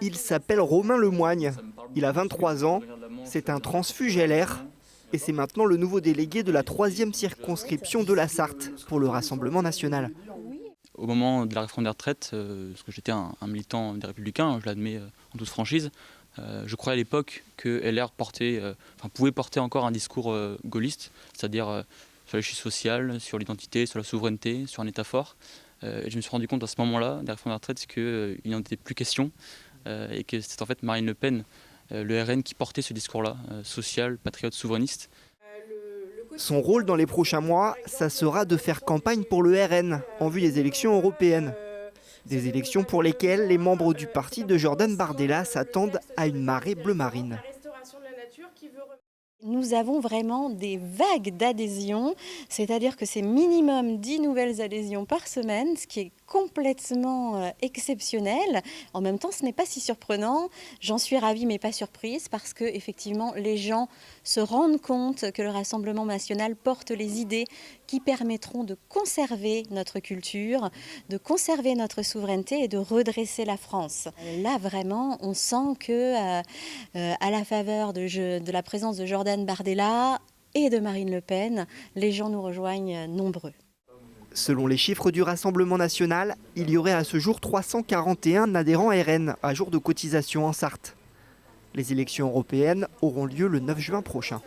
Il s'appelle Romain Lemoigne. Il a 23 ans. C'est un transfuge LR. Et c'est maintenant le nouveau délégué de la 3e circonscription de la Sarthe pour le Rassemblement national. Au moment de la réforme des retraites, parce que j'étais un militant des Républicains, je l'admets en toute franchise, je croyais à l'époque que LR pouvait porter encore un discours gaulliste, c'est-à-dire sur l'échelle sociale, sur l'identité, sur la souveraineté, sur un État fort. Et je me suis rendu compte à ce moment-là, des réformes des retraites, qu'il n'en était plus question et que c'était en fait Marine Le Pen, le RN, qui portait ce discours-là, social, patriote, souverainiste. Son rôle dans les prochains mois, ça sera de faire campagne pour le RN en vue des élections européennes. Des élections pour lesquelles les membres du parti de Jordan Bardella s'attendent à une marée bleu marine. Nous avons vraiment des vagues d'adhésions, c'est-à-dire que c'est minimum 10 nouvelles adhésions par semaine, ce qui est complètement exceptionnel. En même temps, ce n'est pas si surprenant. J'en suis ravie, mais pas surprise, parce que effectivement, les gens se rendent compte que le Rassemblement national porte les idées qui permettront de conserver notre culture, de conserver notre souveraineté et de redresser la France. Là, vraiment, on sent que, à la faveur de la présence de Jordan Bardella et de Marine Le Pen, les gens nous rejoignent nombreux. Selon les chiffres du Rassemblement national, il y aurait à ce jour 341 adhérents RN à jour de cotisation en Sarthe. Les élections européennes auront lieu le 9 juin prochain.